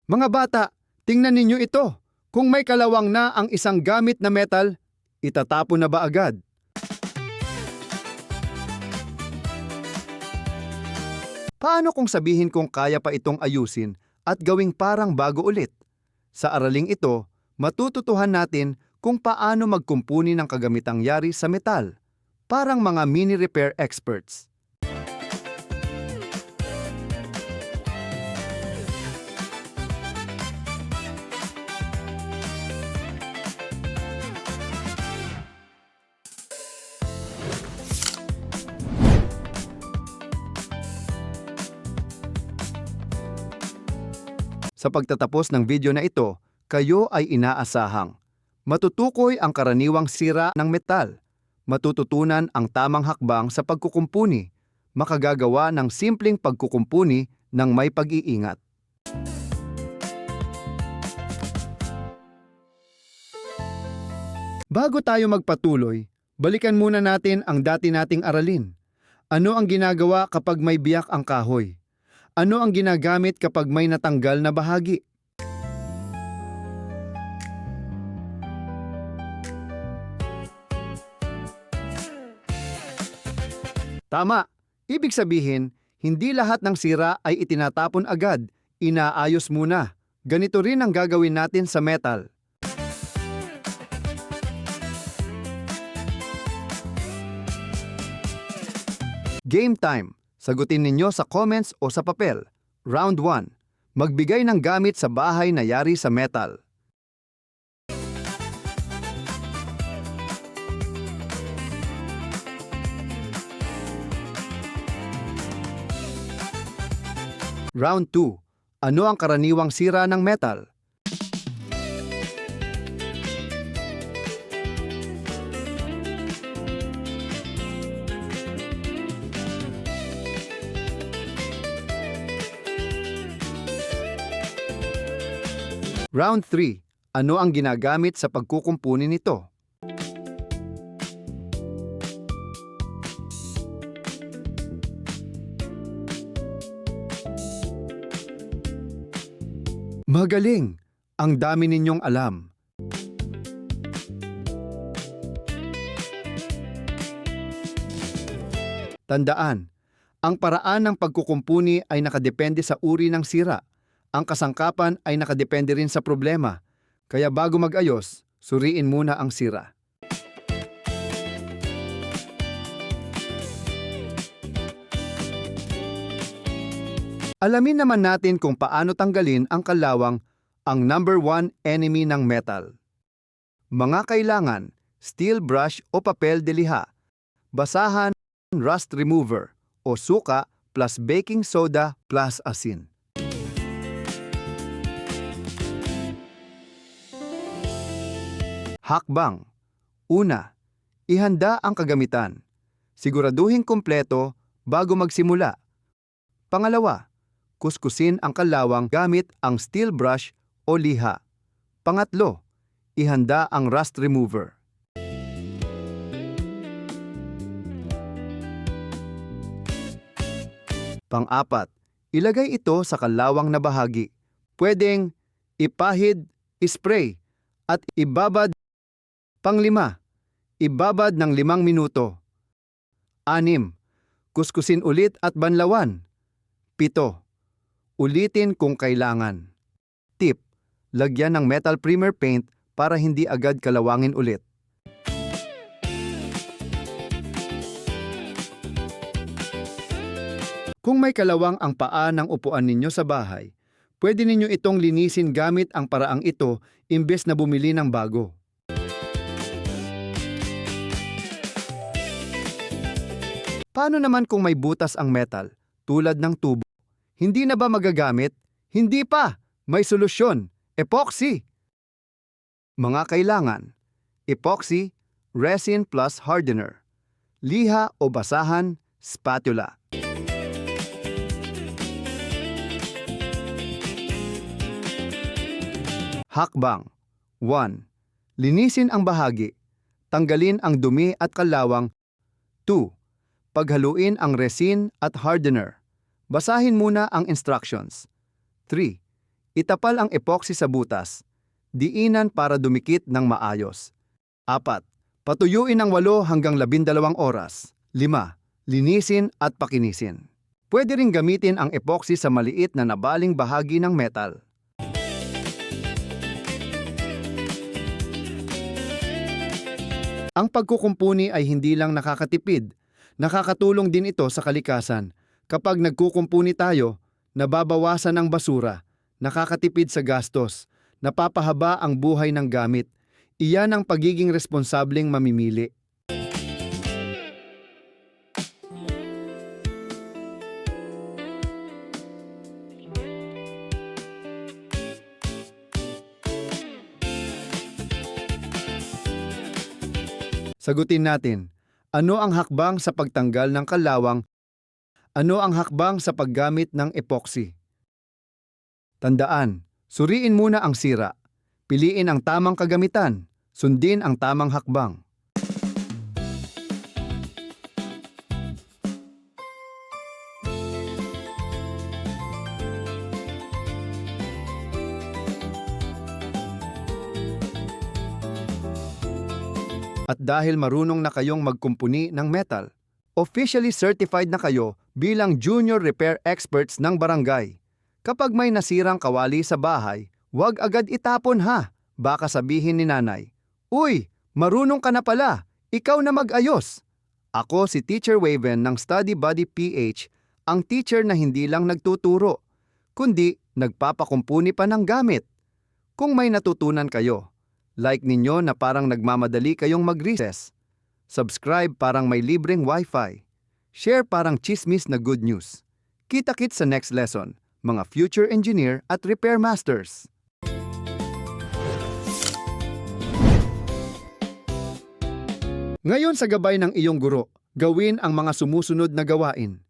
Mga bata, tingnan ninyo ito. Kung may kalawang na ang isang gamit na metal, itatapon na ba agad? Paano kung sabihin kong kaya pa itong ayusin at gawing parang bago ulit? Sa araling ito, matututuhan natin kung paano magkumpuni ng kagamitang yari sa metal, parang mga mini repair experts. Sa pagtatapos ng video na ito, kayo ay inaasahang matutukoy ang karaniwang sira ng metal, matututunan ang tamang hakbang sa pagkukumpuni, makagagawa ng simpleng pagkukumpuni ng may pag-iingat. Bago tayo magpatuloy, balikan muna natin ang dati nating aralin. Ano ang ginagawa kapag may biyak ang kahoy? Ano ang ginagamit kapag may natanggal na bahagi? Tama! Ibig sabihin, hindi lahat ng sira ay itinatapon agad, inaayos muna. Ganito rin ang gagawin natin sa metal. Game time! Sagutin ninyo sa comments o sa papel. Round 1. Magbigay ng gamit sa bahay na yari sa metal. Round 2. Ano ang karaniwang sira ng metal? Round 3. Ano ang ginagamit sa pagkukumpuni nito? Magaling! Ang dami ninyong alam. Tandaan, ang paraan ng pagkukumpuni ay nakadepende sa uri ng sira. Ang kasangkapan ay nakadepende rin sa problema, kaya bago mag-ayos, suriin muna ang sira. Alamin naman natin kung paano tanggalin ang kalawang, ang number 1 enemy ng metal. Mga kailangan, steel brush o papel de liha, basahan, rust remover, o suka plus baking soda plus asin. Hakbang. Una, ihanda ang kagamitan. Siguraduhin kumpleto bago magsimula. Pangalawa, kuskusin ang kalawang gamit ang steel brush o liha. Pangatlo, ihanda ang rust remover. Pang-apat, ilagay ito sa kalawang na bahagi. Pwedeng ipahid, ispray, at ibabad. Pang-lima, ibabad ng 5 minuto. 6, kuskusin ulit at banlawan. 7, ulitin kung kailangan. Tip, lagyan ng metal primer paint para hindi agad kalawangin ulit. Kung may kalawang ang paa ng upuan ninyo sa bahay, pwede ninyo itong linisin gamit ang paraang ito imbes na bumili ng bago. Paano naman kung may butas ang metal, tulad ng tubo? Hindi na ba magagamit? Hindi pa! May solusyon, epoxy! Mga kailangan, epoxy, resin plus hardener, liha o basahan, spatula. Hakbang. 1. Linisin ang bahagi. Tanggalin ang dumi at kalawang. 2. Paghaluin ang resin at hardener. Basahin muna ang instructions. 3. Itapal ang epoxy sa butas. Diinan para dumikit ng maayos. 4. Patuyuin ng 8 hanggang 12 oras. 5. Linisin at pakinisin. Pwede ring gamitin ang epoxy sa maliit na nabaling bahagi ng metal. Ang pagkukumpuni ay hindi lang nakakatipid, nakakatulong din ito sa kalikasan. Kapag nagkukumpuni tayo, nababawasan ang basura, nakakatipid sa gastos, napapahaba ang buhay ng gamit. Iyan ang pagiging responsableng mamimili. Sagutin natin, ano ang hakbang sa pagtanggal ng kalawang? Ano ang hakbang sa paggamit ng epoxy? Tandaan, suriin muna ang sira. Piliin ang tamang kagamitan. Sundin ang tamang hakbang. At dahil marunong na kayong magkumpuni ng metal, officially certified na kayo bilang junior repair experts ng barangay. Kapag may nasirang kawali sa bahay, huwag agad itapon ha. Baka sabihin ni nanay, "Uy, marunong ka na pala, ikaw na mag-ayos." Ako si Teacher Waven ng Study Buddy PH, ang teacher na hindi lang nagtuturo, kundi nagpapakumpuni pa ng gamit. Kung may natutunan kayo, like ninyo na parang nagmamadali kayong mag-recess. Subscribe parang may libreng wifi. Share parang chismis na good news. Kita-kits sa next lesson, mga future engineer at repair masters. Ngayon sa gabay ng iyong guro, gawin ang mga sumusunod na gawain.